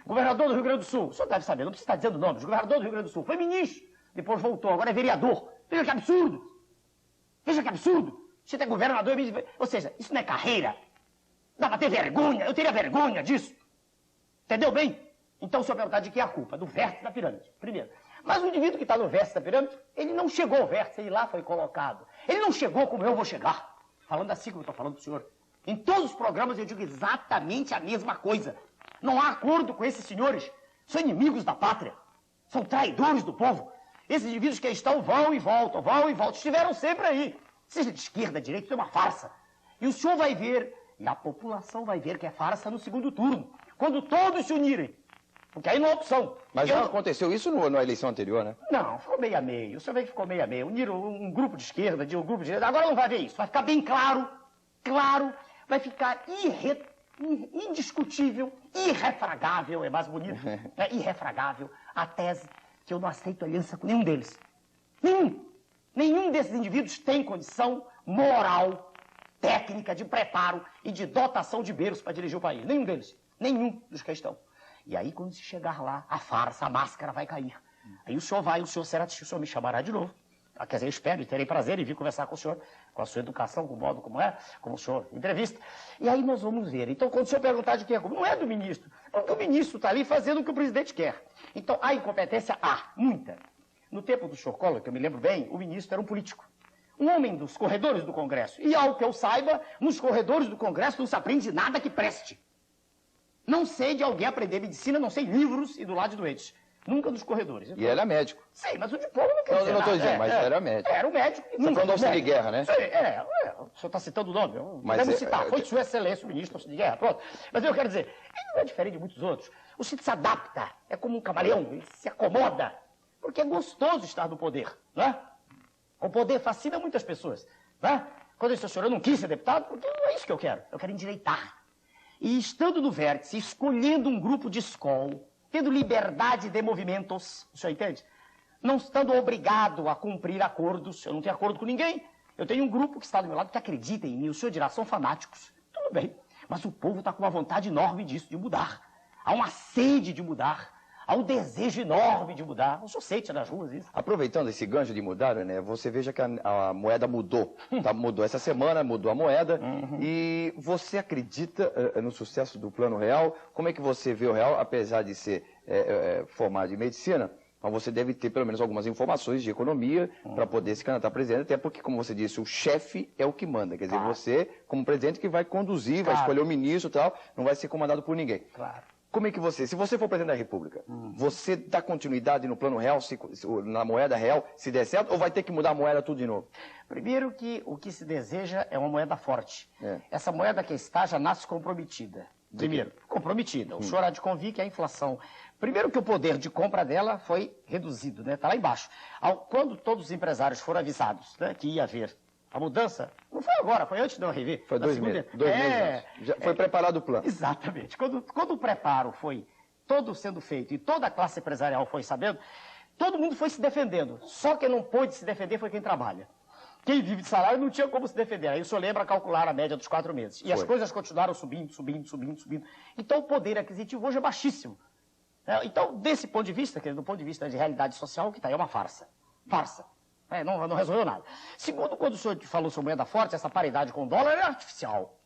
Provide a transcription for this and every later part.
governador do Rio Grande do Sul, o senhor deve saber, não precisa estar dizendo nomes, governador do Rio Grande do Sul, foi ministro, depois voltou, agora é vereador. Veja que absurdo! Veja que absurdo! Você é governador, ou seja, isso não é carreira. Dá pra ter vergonha, eu teria vergonha disso. Entendeu bem? Então, o senhor perguntar de quem é a culpa? Do vértice da pirâmide, primeiro. Mas o indivíduo que está no vértice da pirâmide, ele não chegou ao vértice, ele lá foi colocado. Ele não chegou como eu vou chegar. Falando assim como eu estou falando para o senhor. Em todos os programas eu digo exatamente a mesma coisa. Não há acordo com esses senhores. São inimigos da pátria. São traidores do povo. Esses indivíduos que estão vão e voltam, vão e voltam. Estiveram sempre aí. Seja de esquerda, direita, isso é uma farsa. E o senhor vai ver, e a população vai ver que é farsa no segundo turno. Quando todos se unirem. Porque aí não há opção. Mas já aconteceu isso na eleição anterior, né? Não, ficou meio a meio. O senhor vê que ficou meio a meio. Uniram um grupo de esquerda, de um grupo de direita. Agora não vai ver isso. Vai ficar bem claro, vai ficar indiscutível, irrefragável, é mais bonito, é irrefragável a tese que eu não aceito aliança com nenhum deles. Nenhum desses indivíduos tem condição moral, técnica, de preparo e de dotação de berço para dirigir o país. Nenhum deles. Nenhum dos que estão. E aí, quando se chegar lá, a farsa, a máscara vai cair. Aí o senhor o senhor me chamará de novo. Quer dizer, eu espero e terei prazer em vir conversar com o senhor, com a sua educação, com o modo como o senhor entrevista. E aí nós vamos ver. Então, quando o senhor perguntar de quem é culpa, não é do ministro, porque o ministro está ali fazendo o que o presidente quer. Então, a incompetência há, muita. No tempo do senhor Collor, que eu me lembro bem, o ministro era um político. Um homem dos corredores do Congresso. E, ao que eu saiba, nos corredores do Congresso não se aprende nada que preste. Não sei de alguém aprender medicina, não sei livros e do lado de doentes. Nunca nos corredores. E ele é médico. Sei, mas o diploma não quer dizer não estou nada. dizendo, mas era médico. Era um médico. Você falou do auxílio de guerra, né? Sei, o senhor está citando o nome. Podemos citar. Foi de sua excelência o ministro do auxílio de guerra. Pronto. Mas eu quero dizer, ele não é diferente de muitos outros. O sujeito se adapta. É como um camaleão. Ele se acomoda. Porque é gostoso estar no poder. Não é? O poder fascina muitas pessoas. Não é? Quando eu disse, senhor, eu não quis ser deputado, porque não é isso que eu quero. Eu quero endireitar. E estando no vértice, escolhendo um grupo de escola, tendo liberdade de movimentos, o senhor entende? Não estando obrigado a cumprir acordos, eu não tenho acordo com ninguém, eu tenho um grupo que está do meu lado que acredita em mim, o senhor dirá, são fanáticos. Tudo bem, mas o povo está com uma vontade enorme disso, de mudar. Há uma sede de mudar, há um desejo enorme de mudar. O senhor sente nas ruas isso. Aproveitando esse gancho de mudar, né, você veja que a moeda mudou. Mudou essa semana, mudou a moeda. E você acredita no sucesso do Plano Real? Como é que você vê o Real, apesar de ser formado em medicina? Mas você deve ter pelo menos algumas informações de economia para poder se candidatar a presidente, até porque, como você disse, o chefe é o que manda. Quer dizer, você, como presidente, que vai conduzir, vai escolher o ministro e tal, não vai ser comandado por ninguém. Claro. Como é que você, se você for presidente da República, você dá continuidade no Plano Real, na moeda real, se der certo, ou vai ter que mudar a moeda tudo de novo? Primeiro que o que se deseja é uma moeda forte. Essa moeda que está já nasce comprometida. Primeiro, comprometida. O senhor há de convir que a inflação... Primeiro que o poder de compra dela foi reduzido, né? Está lá embaixo. Quando todos os empresários foram avisados, né, que ia haver a mudança, não foi agora, foi antes de eu rever. Foi 2 meses. 2 meses. Já foi preparado o plano. Exatamente. Quando o preparo foi todo sendo feito e toda a classe empresarial foi sabendo, todo mundo foi se defendendo. Só quem não pôde se defender foi quem trabalha. Quem vive de salário não tinha como se defender. Aí o senhor lembra calcular a média dos 4 meses. E as coisas continuaram subindo. Então o poder aquisitivo hoje é baixíssimo. Então, desse ponto de vista, do ponto de vista de realidade social, o que está aí é uma farsa. Farsa. Não resolveu nada. Segundo, quando o senhor falou sobre moeda forte, essa paridade com o dólar é artificial.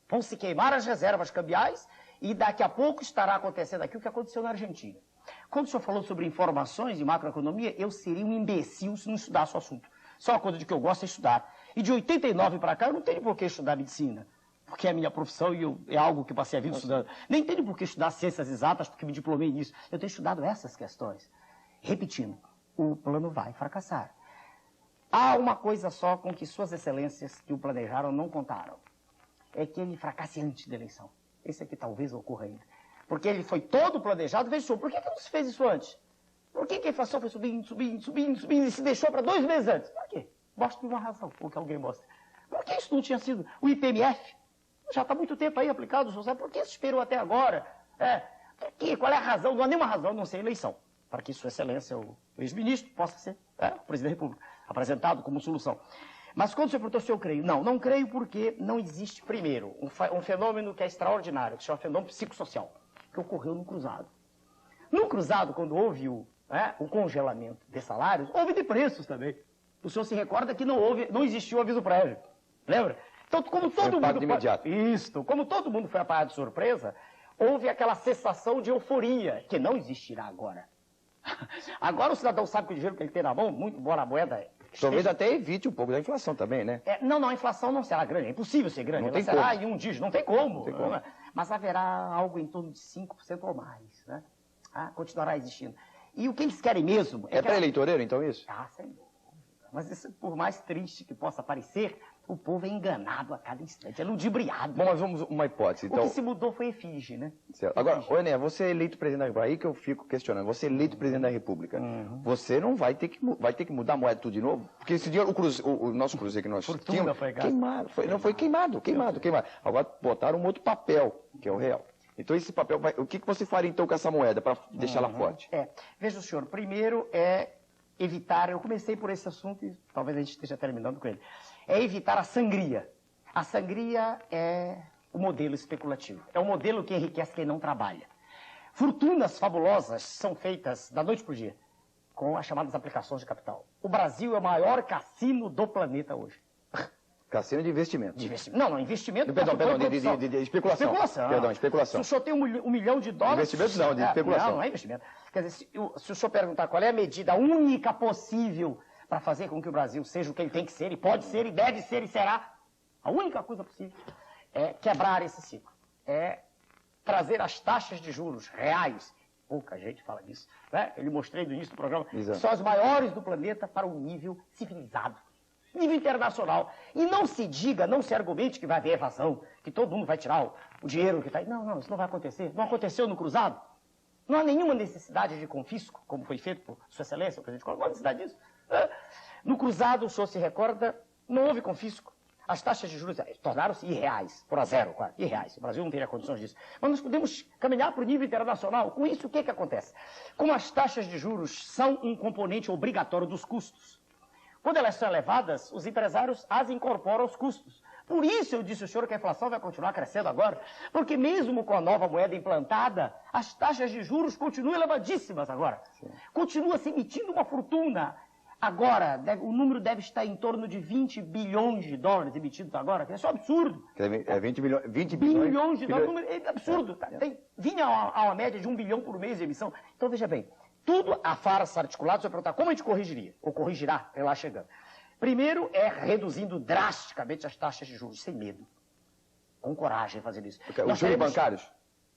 Vão se queimar as reservas cambiais e daqui a pouco estará acontecendo aqui o que aconteceu na Argentina. Quando o senhor falou sobre informações de macroeconomia, eu seria um imbecil se não estudasse o assunto. Só uma coisa de que eu gosto é estudar. E de 89 para cá eu não tenho por que estudar medicina, porque é a minha profissão e é algo que eu passei a vida estudando. Nem tenho por que estudar ciências exatas, porque me diplomei nisso. Eu tenho estudado essas questões. Repetindo, o plano vai fracassar. Há uma coisa só com que suas excelências que o planejaram não contaram. É que ele fracasse antes da eleição. Esse aqui talvez ocorra ainda. Porque ele foi todo planejado. Veja só, por que não se fez isso antes? Por que a inflação foi subindo e se deixou para 2 meses antes? Por quê? Mostre uma razão, ou que alguém mostre. Por que isso não tinha sido? O IPMF já está há muito tempo aí aplicado, senhor sabe? Por que se esperou até agora? Por quê? Qual é a razão? Não há nenhuma razão, não ser eleição. Para que sua excelência, o ex-ministro, possa ser o presidente da República, apresentado como solução. Mas quando o senhor perguntou se eu creio, não creio porque não existe, primeiro, um fenômeno que é extraordinário, que se chama fenômeno psicossocial, que ocorreu no cruzado. No cruzado, quando houve o congelamento de salários, houve de preços também. O senhor se recorda que não existiu o aviso prévio. Lembra? Então, como todo mundo... imediato. Isso. Como todo mundo foi apanhado de surpresa, houve aquela sensação de euforia, que não existirá agora. Agora o cidadão sabe que o dinheiro que ele tem na mão, muito embora a moeda... Talvez até evite um pouco da inflação também, né? Não, a inflação não será grande. É impossível ser grande. Ela será em um dígito. Não tem como. Mas haverá algo em torno de 5% ou mais, né? Continuará existindo. E o que eles querem mesmo... É para eleitoreiro, então, isso? Sem dúvida. Mas isso, por mais triste que possa parecer, o povo é enganado a cada instante, é ludibriado. Bom, mas vamos uma hipótese. Então... O que se mudou foi efígie, né? Certo. Agora, Enéas, você é eleito presidente da República, aí que eu fico questionando, você é eleito presidente da República, você não vai ter que mudar a moeda tudo de novo? Porque esse dinheiro, o nosso cruzeiro que nós tínhamos, foi queimado. Agora botaram um outro papel, que é o real. Então esse papel, o que você faria então com essa moeda para deixá-la forte? Veja o senhor, primeiro evitar, eu comecei por esse assunto e talvez a gente esteja terminando com ele, é evitar a sangria. A sangria é o modelo especulativo, é o modelo que enriquece quem não trabalha. Fortunas fabulosas são feitas da noite para o dia, com as chamadas aplicações de capital. O Brasil é o maior cassino do planeta hoje. Cassino de investimento. Não, investimento... Perdão, de especulação. Perdão, especulação. Se o senhor tem $1 milhão de dólares... Investimento não, de especulação. Não é investimento. Quer dizer, se o senhor perguntar qual é a medida única possível para fazer com que o Brasil seja o que ele tem que ser, e pode ser, e deve ser, e será, a única coisa possível é quebrar esse ciclo. É trazer as taxas de juros reais, pouca gente fala disso, né? Eu lhe mostrei no início do programa, são as maiores do planeta para um nível civilizado. Nível internacional. E não se diga, não se argumente que vai haver evasão, que todo mundo vai tirar o dinheiro que está aí. Não, isso não vai acontecer. Não aconteceu no cruzado. Não há nenhuma necessidade de confisco, como foi feito por Sua Excelência, o presidente Collor. Não há necessidade disso. No cruzado, o senhor se recorda, não houve confisco. As taxas de juros tornaram-se irreais, por a zero, quase. Irreais. O Brasil não teria condições disso. Mas nós podemos caminhar para o nível internacional. Com isso, o que acontece? Como as taxas de juros são um componente obrigatório dos custos, quando elas são elevadas, os empresários as incorporam aos custos. Por isso eu disse ao senhor que a inflação vai continuar crescendo agora, porque mesmo com a nova moeda implantada, as taxas de juros continuam elevadíssimas agora. Continua se emitindo uma fortuna. Agora, o número deve estar em torno de 20 bilhões de dólares emitidos agora, que é só absurdo. É 20 bilhões de dólares, é absurdo. Vinha a uma média de 1 bilhão por mês de emissão. Então, veja bem, tudo a farsa articulada, você vai perguntar como a gente corrigiria, ou corrigirá, lá chegando. Primeiro é reduzindo drasticamente as taxas de juros, sem medo. Com coragem fazer isso. Os juros bancários?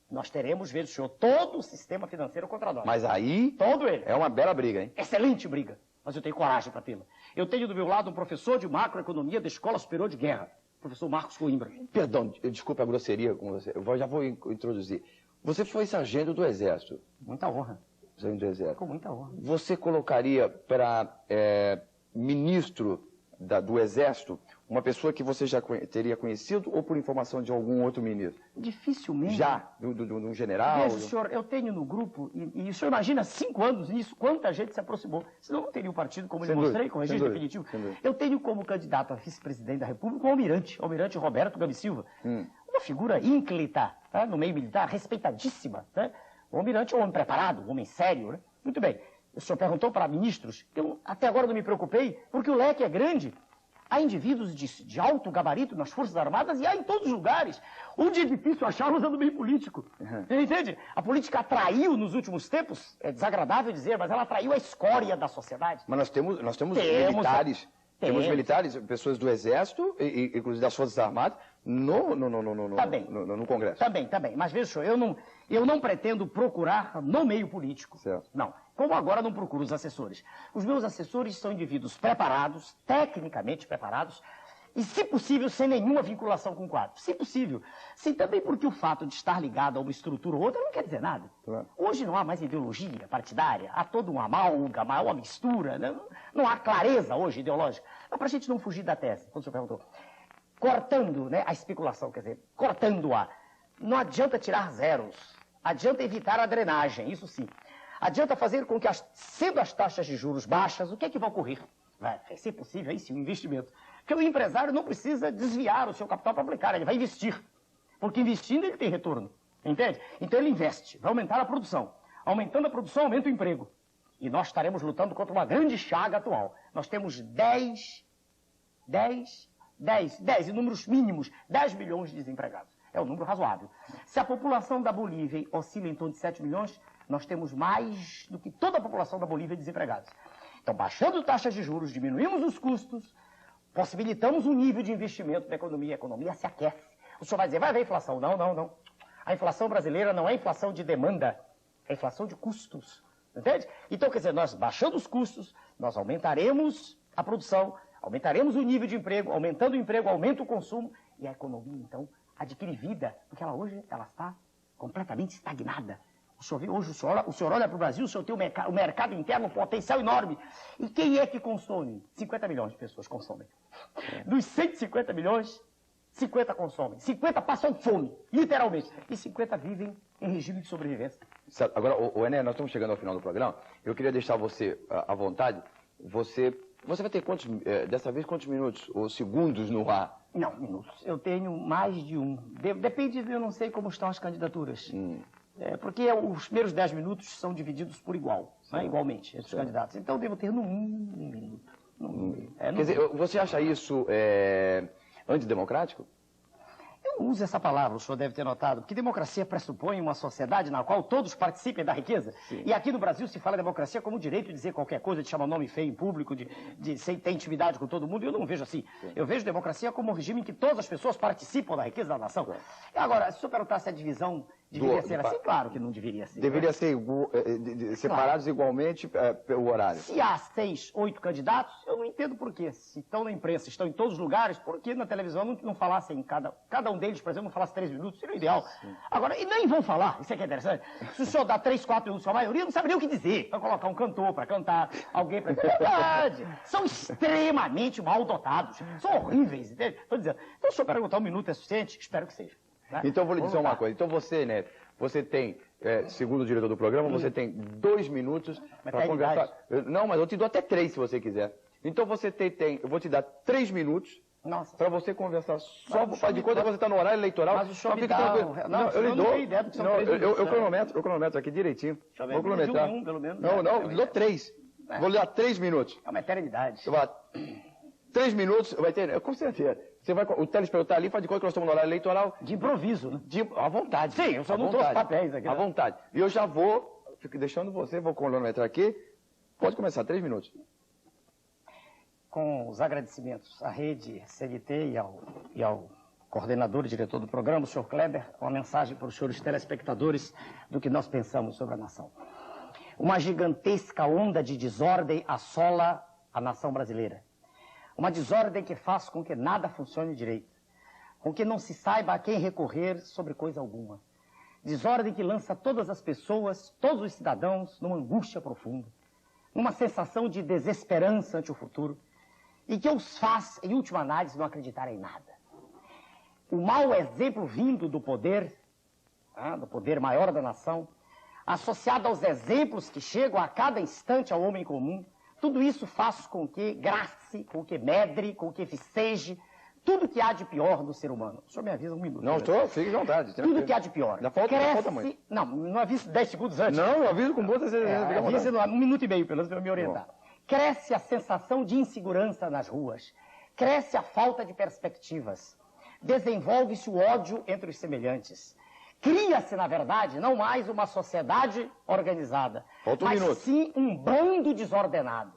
Nós teremos, veja o senhor, todo o sistema financeiro contra nós. Mas aí todo ele. É uma bela briga, hein? Excelente briga. Mas eu tenho coragem para tê-la. Eu tenho do meu lado um professor de macroeconomia da Escola Superior de Guerra, professor Marcos Coimbra. Perdão, desculpe a grosseria com você. Eu já vou introduzir. Você foi sargento do Exército. Muita honra. Sargento do Exército. Com muita honra. Você colocaria para ministro do Exército uma pessoa que você já teria conhecido ou por informação de algum outro ministro? Dificilmente. Já? Do general? Veja, senhor, eu tenho no grupo, e o senhor imagina 5 anos nisso, quanta gente se aproximou. Senão não teria o partido, como eu mostrei, com registro definitivo. Eu tenho como candidato a vice-presidente da República o almirante Roberto Gabi Silva. Uma figura ínclita, tá? No meio militar, respeitadíssima. Né? O almirante é um homem preparado, um homem sério. Né? Muito bem. O senhor perguntou para ministros, eu até agora não me preocupei, porque o leque é grande. Há indivíduos de alto gabarito nas Forças Armadas e há em todos os lugares. Onde é difícil achá-los é no meio político. Entende? A política atraiu nos últimos tempos, é desagradável dizer, mas ela atraiu a escola da sociedade. Mas nós temos militares. Temos militares, pessoas do Exército, e inclusive das Forças Armadas, no Congresso. Também. Mas veja, senhor, eu não pretendo procurar no meio político. Certo. Não. Como agora não procuro os assessores. Os meus assessores são indivíduos preparados, tecnicamente preparados, e, se possível, sem nenhuma vinculação com o quadro. Se possível. Sim, também porque o fato de estar ligado a uma estrutura ou outra não quer dizer nada. Claro. Hoje não há mais ideologia partidária, há toda uma amálgama, uma mistura, né? Não há clareza hoje ideológica. Mas para a gente não fugir da tese, quando o senhor perguntou, cortando, né, a especulação, quer dizer, cortando-a, não adianta tirar zeros, adianta evitar a drenagem, isso sim. Adianta fazer com que, sendo as taxas de juros baixas, o que é que vai ocorrer? Vai ser possível, aí sim, um investimento. Porque o empresário não precisa desviar o seu capital para aplicar, ele vai investir. Porque investindo ele tem retorno, entende? Então ele investe, vai aumentar a produção. Aumentando a produção, aumenta o emprego. E nós estaremos lutando contra uma grande chaga atual. Nós temos 10 em números mínimos, 10 milhões de desempregados. É um número razoável. Se a população da Bolívia oscila em torno de 7 milhões, nós temos mais do que toda a população da Bolívia desempregados. Então, baixando taxas de juros, diminuímos os custos, possibilitamos um nível de investimento da economia. A economia se aquece. O senhor vai dizer, vai haver inflação. Não. A inflação brasileira não é inflação de demanda, é inflação de custos. Entende? Então, quer dizer, nós baixando os custos, nós aumentaremos a produção, aumentaremos o nível de emprego, aumentando o emprego, aumenta o consumo, e a economia, então, adquire vida, porque hoje ela está completamente estagnada. O senhor vê, hoje o senhor olha para o Brasil, o senhor tem o mercado interno, um potencial enorme. E quem é que consome? 50 milhões de pessoas consomem. Dos 150 milhões, 50 consomem. 50 passam fome, literalmente. E 50 vivem em regime de sobrevivência. Agora, o Ené, nós estamos chegando ao final do programa. Eu queria deixar você à vontade. Você vai ter dessa vez quantos minutos ou segundos no ar? Não, minutos. Eu tenho mais de um. Depende, eu não sei como estão as candidaturas. Porque os primeiros 10 minutos são divididos por igual, né, igualmente, entre os candidatos. Então, eu devo ter no mínimo um minuto. Quer dizer, você acha isso antidemocrático? Eu não uso essa palavra, o senhor deve ter notado, porque democracia pressupõe uma sociedade na qual todos participem da riqueza. Sim. E aqui no Brasil se fala democracia como o direito de dizer qualquer coisa, de chamar nome feio em público, de ter intimidade com todo mundo. Eu não vejo assim. Sim. Eu vejo democracia como um regime em que todas as pessoas participam da riqueza da nação. Sim. Agora, se o senhor perguntar se a divisão deveria ser assim, claro que não deveria ser. Deveria ser separados igualmente o horário. Se há 6, 8 candidatos, eu não entendo por quê. Se estão na imprensa, estão em todos os lugares, por que na televisão não falassem, cada um deles, por exemplo, não falasse 3 minutos, seria o ideal. Sim. Agora, e nem vão falar, isso é que é interessante. Se o senhor dá 3, 4 minutos, a maioria não sabe nem o que dizer. Vai colocar um cantor para cantar, alguém para... Verdade. São extremamente mal dotados. São horríveis, entende? Estou dizendo. Então, se o senhor perguntar 1 minuto é suficiente, espero que seja. Então, vou lhe dizer uma coisa. Então, você, né, você tem, segundo o diretor do programa, você tem 2 minutos para conversar. Não, mas eu te dou até 3, se você quiser. Então, você eu vou te dar 3 minutos para você conversar só de conta que você está no horário eleitoral. Mas o senhor me dá... Não, eu lhe dou. Eu cronometro aqui direitinho. Vou cronometrar. Pelo menos. Não, eu dou 3. Vou lhe dar 3 minutos. É uma eternidade. 3 minutos, vai ter... Com certeza. O telespectador está ali, faz de conta que nós estamos no horário eleitoral. De improviso, né? À vontade. Sim, eu só não trouxe papéis aqui. À vontade. E eu já fico deixando você, vou cronometrar aqui. Pode começar, 3 minutos. Com os agradecimentos à rede CNT e ao coordenador e diretor do programa, o senhor Kleber, uma mensagem para os senhores telespectadores do que nós pensamos sobre a nação. Uma gigantesca onda de desordem assola a nação brasileira. Uma desordem que faz com que nada funcione direito, com que não se saiba a quem recorrer sobre coisa alguma. Desordem que lança todas as pessoas, todos os cidadãos, numa angústia profunda, numa sensação de desesperança ante o futuro, e que os faz, em última análise, não acreditar em nada. O mau exemplo vindo do poder maior da nação, associado aos exemplos que chegam a cada instante ao homem comum, tudo isso faz com que grace, com que medre, com que viceje tudo que há de pior no ser humano. O senhor me avisa 1 minuto. Não, fique à vontade. Tudo que há de pior. Falta muito. Não avise 10 segundos antes. Não, eu aviso com boa certeza. Avise 1 minuto e meio, pelo menos, para me orientar. Bom. Cresce a sensação de insegurança nas ruas. Cresce a falta de perspectivas. Desenvolve-se o ódio entre os semelhantes. Cria-se, na verdade, não mais uma sociedade organizada, mas sim um bando desordenado.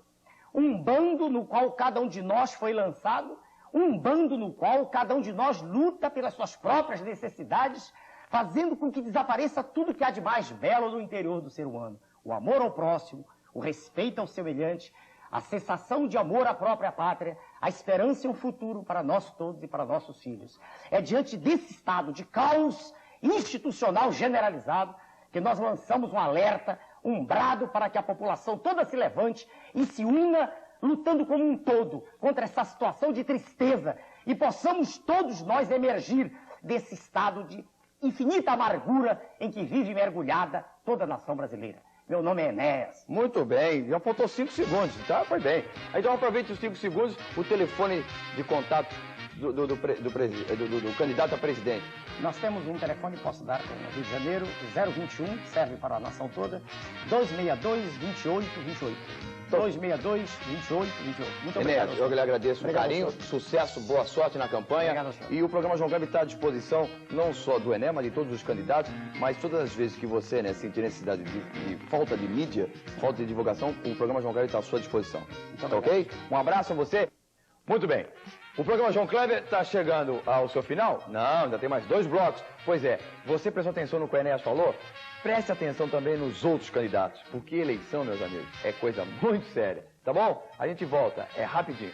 Um bando no qual cada um de nós foi lançado, um bando no qual cada um de nós luta pelas suas próprias necessidades, fazendo com que desapareça tudo que há de mais belo no interior do ser humano. O amor ao próximo, o respeito ao semelhante, a sensação de amor à própria pátria, a esperança em um futuro para nós todos e para nossos filhos. É diante desse estado de caos institucional generalizado que nós lançamos um alerta, um brado para que a população toda se levante e se una, lutando como um todo contra essa situação de tristeza e possamos todos nós emergir desse estado de infinita amargura em que vive mergulhada toda a nação brasileira. Meu nome é Enéas. Muito bem, já faltou 5 segundos, tá? Foi bem. Então aproveite os 5 segundos, o telefone de contato do candidato a presidente. Nós temos um telefone, posso dar no Rio de Janeiro, 021, serve para a nação toda, 262-2828. 262-2828. Muito obrigado. Enéas, eu lhe agradeço o carinho, senhor. Sucesso, boa sorte na campanha. Obrigado, senhor. E o programa João Kleber está à disposição, não só do Enem, mas de todos os candidatos, mas todas as vezes que você, né, sentir necessidade de falta de mídia, falta de divulgação, o programa João Kleber está à sua disposição. Tá ok? Um abraço a você. Muito bem. O programa João Kleber está chegando ao seu final? Não, ainda tem mais 2 blocos. Pois é, você prestou atenção no que o Enéas falou? Preste atenção também nos outros candidatos, porque eleição, meus amigos, é coisa muito séria. Tá bom? A gente volta, é rapidinho.